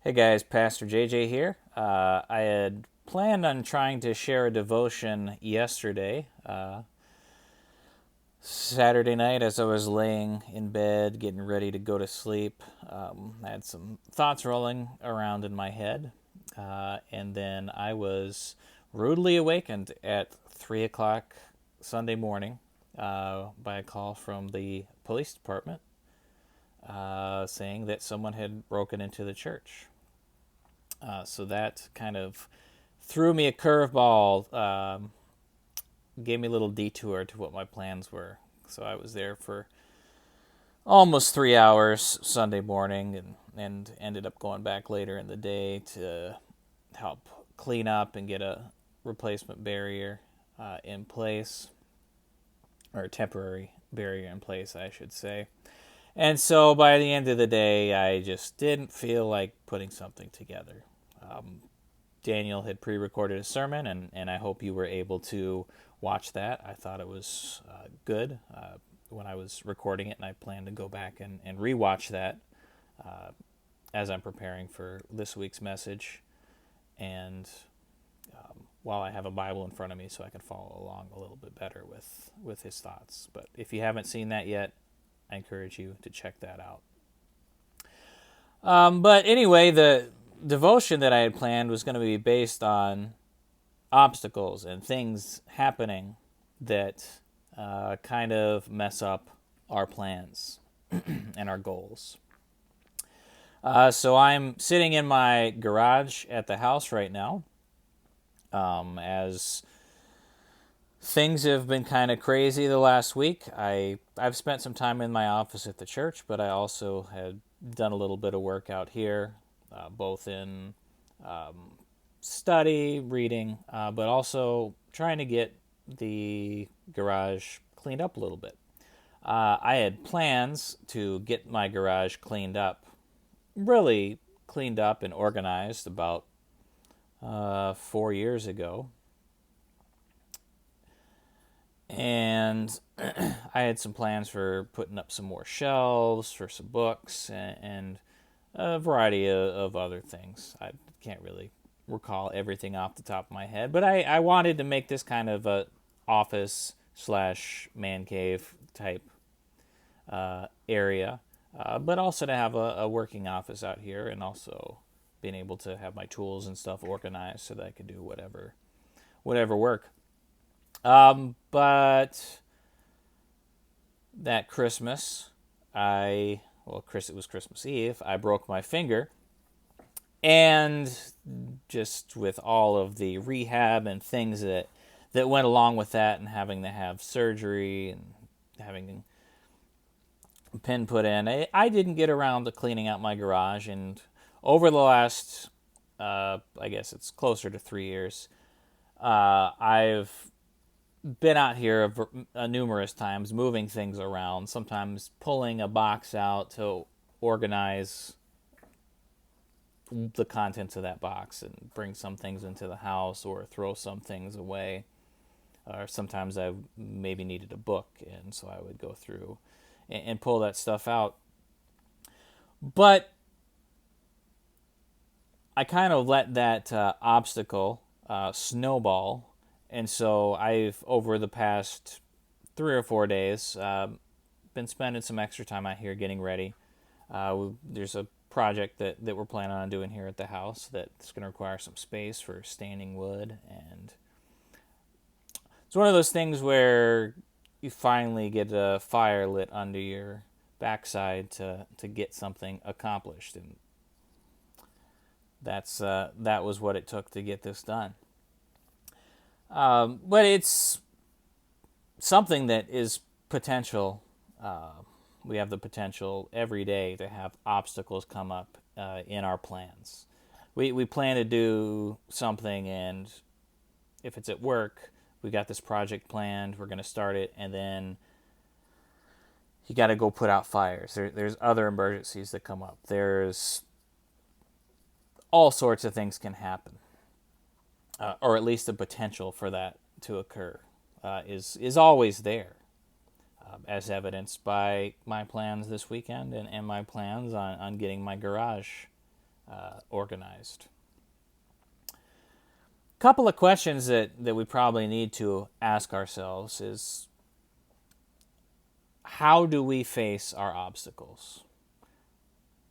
Hey guys, Pastor JJ here. I had planned on trying to share a devotion yesterday, Saturday night, as I was laying in bed getting ready to go to sleep. I had some thoughts rolling around in my head, and then I was rudely awakened at 3 o'clock Sunday morning by a call from the police department saying that someone had broken into the church. So that kind of threw me a curveball, gave me a little detour to what my plans were. So I was there for almost 3 hours Sunday morning and ended up going back later in the day to help clean up and get a replacement barrier in place, or a temporary barrier in place, I should say. And so by the end of the day, I just didn't feel like putting something together. Daniel had pre-recorded a sermon, and I hope you were able to watch that. I thought it was good when I was recording it, and I plan to go back and rewatch that as I'm preparing for this week's message, and while I have a Bible in front of me so I can follow along a little bit better with his thoughts. But if you haven't seen that yet, I encourage you to check that out. But anyway, the devotion that I had planned was going to be based on obstacles and things happening that kind of mess up our plans and our goals. So I'm sitting in my garage at the house right now, as things have been kind of crazy the last week. I've spent some time in my office at the church, but I also had done a little bit of work out here, both in study, reading, but also trying to get the garage cleaned up a little bit. I had plans to get my garage cleaned up, really cleaned up and organized about 4 years ago. And I had some plans for putting up some more shelves for some books and a variety of other things. I can't really recall everything off the top of my head, but I wanted to make this kind of a office slash man cave type area, but also to have a working office out here, and also being able to have my tools and stuff organized so that I could do whatever work. But that Christmas, it was Christmas Eve, I broke my finger. And just with all of the rehab and things that went along with that, and having to have surgery and having a pin put in, I didn't get around to cleaning out my garage. And over the last, I guess it's closer to 3 years, I've been out here numerous times, moving things around, sometimes pulling a box out to organize the contents of that box and bring some things into the house or throw some things away. Or sometimes I maybe needed a book, and so I would go through and pull that stuff out. But I kind of let that obstacle snowball, and so I've, over the past 3 or 4 days, been spending some extra time out here getting ready. There's a project that we're planning on doing here at the house that's going to require some space for standing wood, and it's one of those things where you finally get a fire lit under your backside to get something accomplished, and that was what it took to get this done. But it's something that is potential. We have the potential every day to have obstacles come up in our plans. We plan to do something, and if it's at work, we got this project planned, we're going to start it, and then you got to go put out fires. There's other emergencies that come up. There's all sorts of things can happen, or at least the potential for that to occur is always there, as evidenced by my plans this weekend and my plans on getting my garage organized. Couple of questions that we probably need to ask ourselves is, how do we face our obstacles?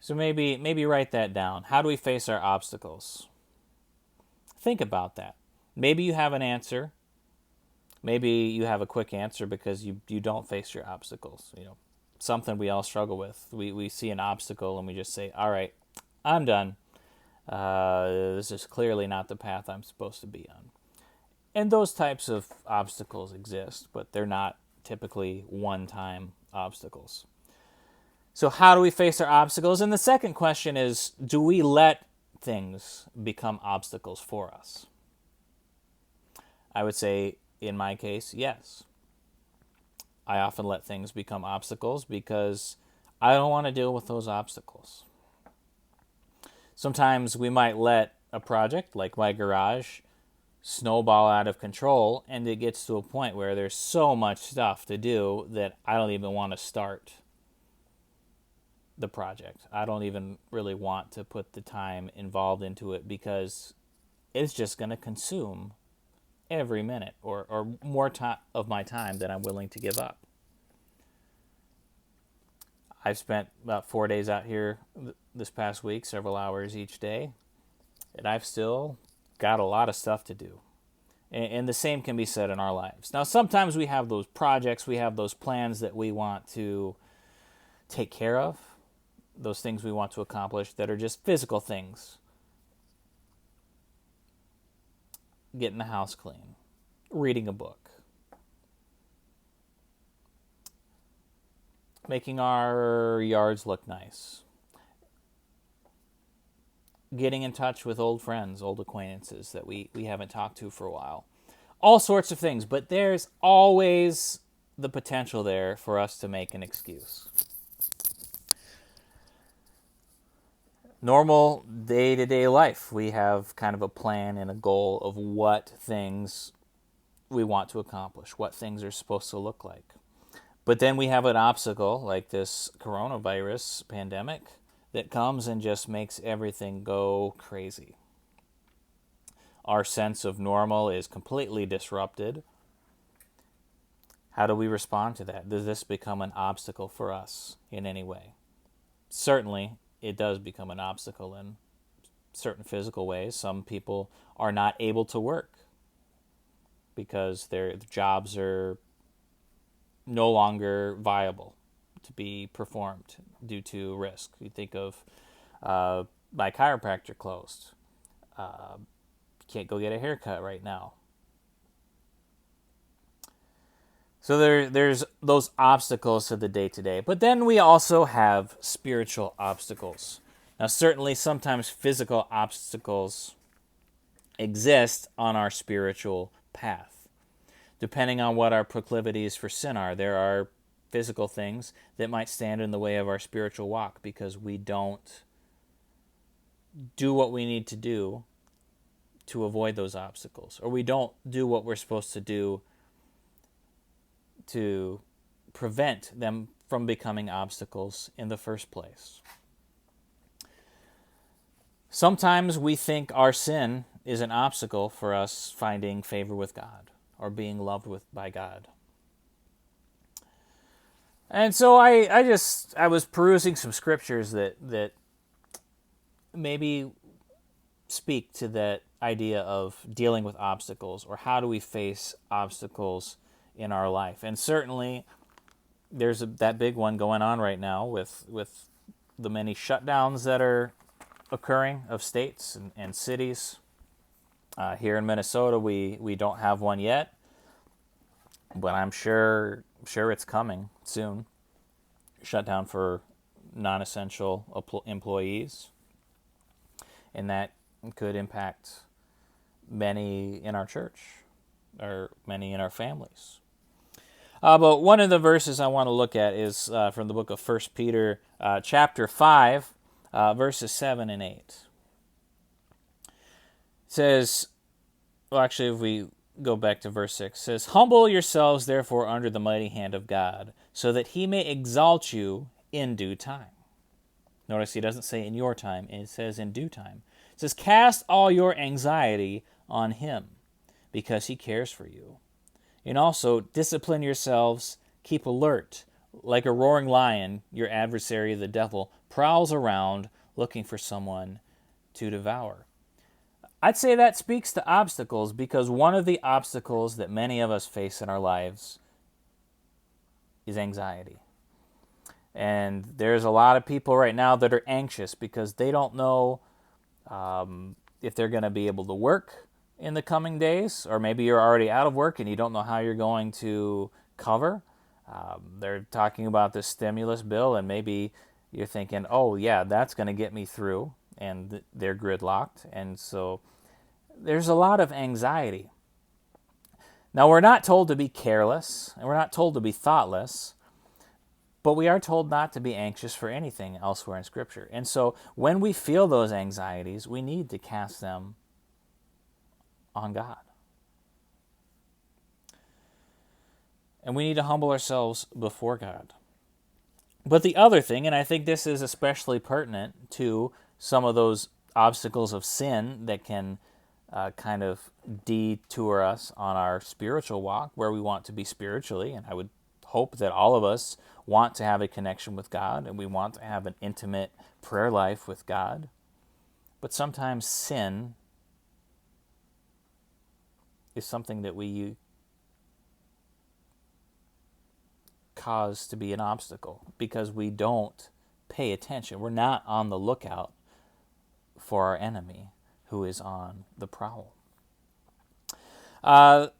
So maybe write that down. How do we face our obstacles? Think about that. Maybe you have an answer. Maybe you have a quick answer because you don't face your obstacles. Something we all struggle with. We see an obstacle and we just say, all right, I'm done. This is clearly not the path I'm supposed to be on. And those types of obstacles exist, but they're not typically one-time obstacles. So how do we face our obstacles? And the second question is, do we let things become obstacles for us? I would say, in my case, yes. I often let things become obstacles because I don't want to deal with those obstacles. Sometimes we might let a project, like my garage, snowball out of control, and it gets to a point where there's so much stuff to do that I don't even want to start the project. I don't even really want to put the time involved into it because it's just going to consume every minute or more time of my time than I'm willing to give up. I've spent about 4 days out here this past week, several hours each day, and I've still got a lot of stuff to do. And the same can be said in our lives. Now, sometimes we have those projects, we have those plans that we want to take care of, those things we want to accomplish that are just physical things. Getting the house clean, reading a book, making our yards look nice, getting in touch with old friends, old acquaintances that we haven't talked to for a while. All sorts of things, but there's always the potential there for us to make an excuse. Normal day-to-day life, we have kind of a plan and a goal of what things we want to accomplish, what things are supposed to look like. But then we have an obstacle like this coronavirus pandemic that comes and just makes everything go crazy. Our sense of normal is completely disrupted. How do we respond to that? Does this become an obstacle for us in any way? Certainly, it does become an obstacle in certain physical ways. Some people are not able to work because their jobs are no longer viable to be performed due to risk. You think of my chiropractor closed. Can't go get a haircut right now. So there's those obstacles to the day-to-day. But then we also have spiritual obstacles. Now, certainly sometimes physical obstacles exist on our spiritual path. Depending on what our proclivities for sin are, there are physical things that might stand in the way of our spiritual walk because we don't do what we need to do to avoid those obstacles, or we don't do what we're supposed to do to prevent them from becoming obstacles in the first place. Sometimes we think our sin is an obstacle for us finding favor with God or being loved by God. And so I was perusing some scriptures that maybe speak to that idea of dealing with obstacles, or how do we face obstacles in our life. And certainly there's that big one going on right now with the many shutdowns that are occurring of states and cities. Here in Minnesota, we don't have one yet, but I'm sure it's coming soon. Shutdown for non-essential employees, and that could impact many in our church or many in our families. But one of the verses I want to look at is from the book of 1 Peter, chapter 5, verses 7 and 8. It says, well, actually, if we go back to verse 6, it says, "Humble yourselves, therefore, under the mighty hand of God, so that he may exalt you in due time." Notice he doesn't say in your time, it says in due time. It says, cast all your anxiety on him, because he cares for you. And also, discipline yourselves, keep alert. Like a roaring lion, your adversary, the devil, prowls around looking for someone to devour. I'd say that speaks to obstacles, because one of the obstacles that many of us face in our lives is anxiety. And there's a lot of people right now that are anxious because they don't know if they're going to be able to work in the coming days, or maybe you're already out of work and you don't know how you're going to cover. They're talking about this stimulus bill, and maybe you're thinking, oh yeah, that's going to get me through, and they're gridlocked. And so there's a lot of anxiety. Now, we're not told to be careless, and we're not told to be thoughtless, but we are told not to be anxious for anything elsewhere in Scripture. And so when we feel those anxieties, we need to cast them on God. And we need to humble ourselves before God. But the other thing, and I think this is especially pertinent to some of those obstacles of sin that can kind of detour us on our spiritual walk, where we want to be spiritually, and I would hope that all of us want to have a connection with God, and we want to have an intimate prayer life with God. But sometimes sin is something that we cause to be an obstacle because we don't pay attention. We're not on the lookout for our enemy who is on the prowl.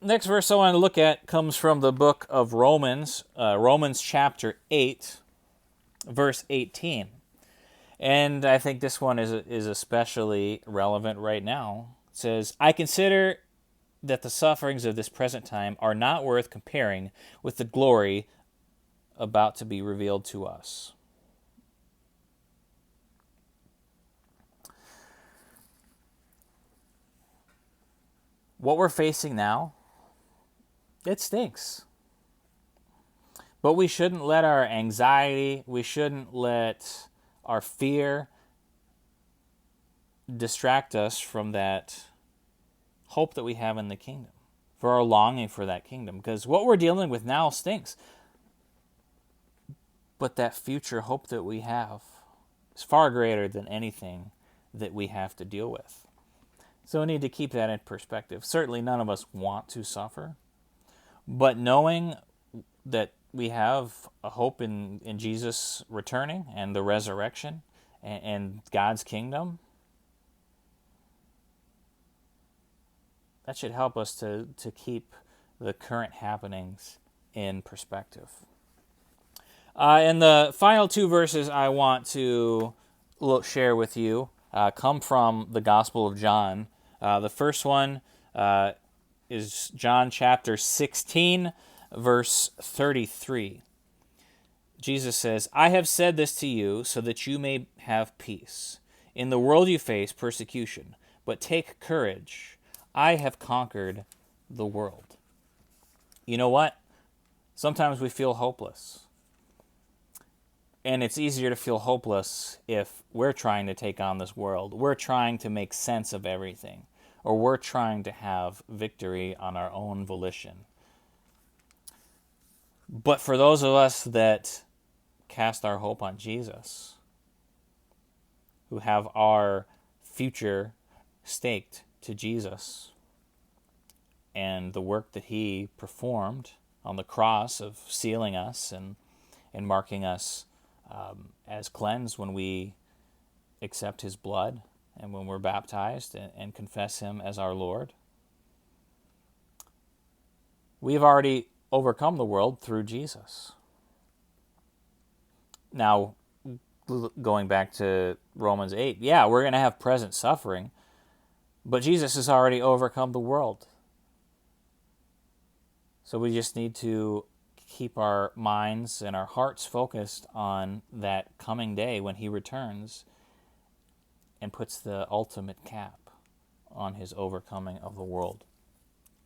Next verse I want to look at comes from the book of Romans, Romans chapter 8, verse 18. And I think this one is especially relevant right now. It says, I consider that the sufferings of this present time are not worth comparing with the glory about to be revealed to us. What we're facing now, it stinks. But we shouldn't let our anxiety, we shouldn't let our fear distract us from that hope that we have in the kingdom, for our longing for that kingdom. Because what we're dealing with now stinks. But that future hope that we have is far greater than anything that we have to deal with. So we need to keep that in perspective. Certainly none of us want to suffer, but knowing that we have a hope in Jesus returning and the resurrection and God's kingdom, that should help us to keep the current happenings in perspective. And the final two verses I want to share with you come from the Gospel of John. The first one is John chapter 16, verse 33. Jesus says, I have said this to you so that you may have peace. In the world you face persecution, but take courage. I have conquered the world. You know what? Sometimes we feel hopeless. And it's easier to feel hopeless if we're trying to take on this world. We're trying to make sense of everything. Or we're trying to have victory on our own volition. But for those of us that cast our hope on Jesus, who have our future staked to Jesus and the work that he performed on the cross of sealing us and marking us as cleansed when we accept his blood and when we're baptized and confess him as our Lord. We've already overcome the world through Jesus. Now, going back to Romans 8, yeah, we're going to have present suffering, but Jesus has already overcome the world. So we just need to keep our minds and our hearts focused on that coming day when he returns and puts the ultimate cap on his overcoming of the world.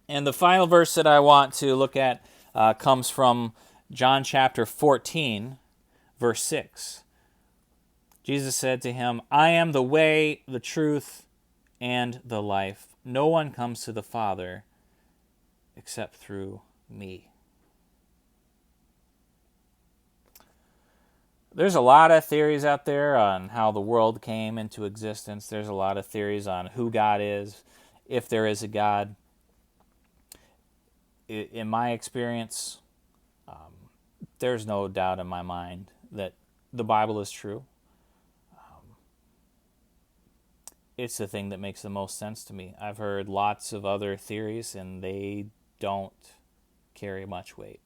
And the final verse that I want to look at comes from John chapter 14, verse 6. Jesus said to him, I am the way, the truth, and the life. No one comes to the Father except through me. There's a lot of theories out there on how the world came into existence. There's a lot of theories on who God is, if there is a God. In my experience, there's no doubt in my mind that the Bible is true. It's the thing that makes the most sense to me. I've heard lots of other theories, and they don't carry much weight.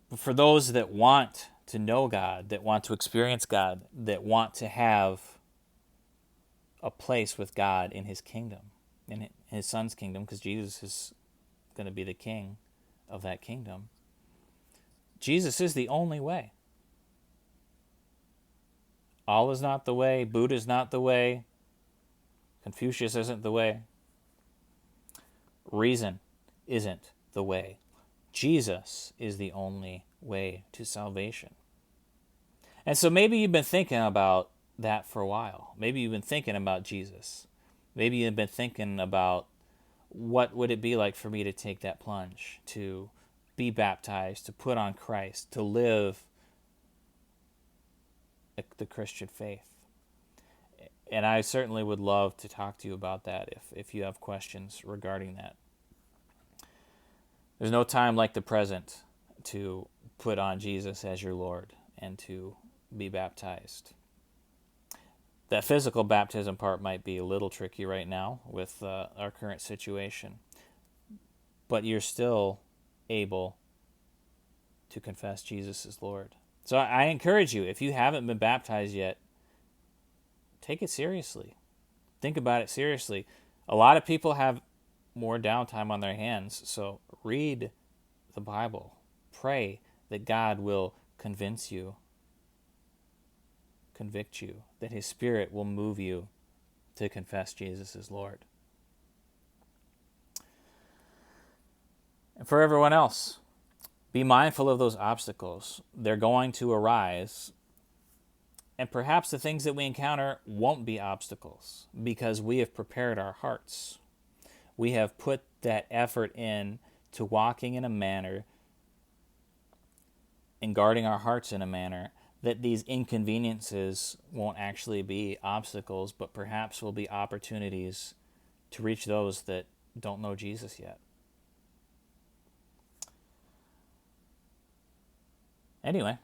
But for those that want to know God, that want to experience God, that want to have a place with God in His kingdom, in His Son's kingdom, because Jesus is going to be the king of that kingdom, Jesus is the only way. Allah is not the way. Buddha is not the way. Confucius isn't the way. Reason isn't the way. Jesus is the only way to salvation. And so maybe you've been thinking about that for a while. Maybe you've been thinking about Jesus. Maybe you've been thinking about what would it be like for me to take that plunge, to be baptized, to put on Christ, to live the Christian faith. And I certainly would love to talk to you about that if you have questions regarding that. There's no time like the present to put on Jesus as your Lord and to be baptized. That physical baptism part might be a little tricky right now with our current situation, but you're still able to confess Jesus as Lord. So I encourage you, if you haven't been baptized yet, take it seriously. Think about it seriously. A lot of people have more downtime on their hands, so read the Bible. Pray that God will convince you, convict you, that His Spirit will move you to confess Jesus as Lord. And for everyone else, be mindful of those obstacles. They're going to arise. And perhaps the things that we encounter won't be obstacles because we have prepared our hearts. We have put that effort in to walking in a manner and guarding our hearts in a manner that these inconveniences won't actually be obstacles, but perhaps will be opportunities to reach those that don't know Jesus yet. Anyway,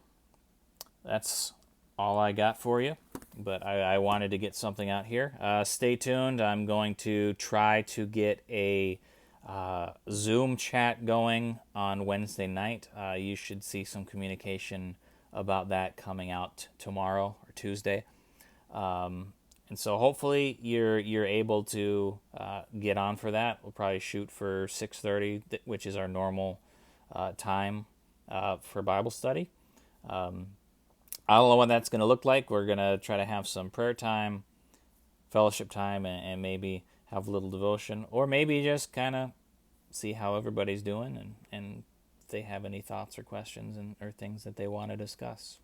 that's all I got for you, but I wanted to get something out here. Stay tuned. I'm going to try to get a Zoom chat going on Wednesday night. You should see some communication about that coming out tomorrow or Tuesday. And so hopefully you're able to get on for that. We'll probably shoot for 6:30, which is our normal time for Bible study. I don't know what that's going to look like. We're going to try to have some prayer time, fellowship time, and maybe have a little devotion, or maybe just kind of see how everybody's doing and if they have any thoughts or questions or things that they want to discuss.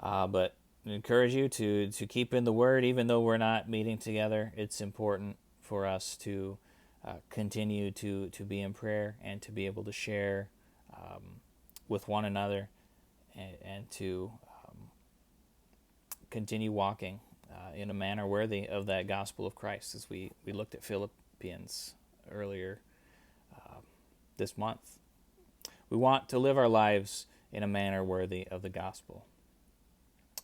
But I encourage you to keep in the Word, even though we're not meeting together. It's important for us to continue to be in prayer and to be able to share with one another and to continue walking in a manner worthy of that gospel of Christ, as we looked at Philippians earlier this month. We want to live our lives in a manner worthy of the gospel.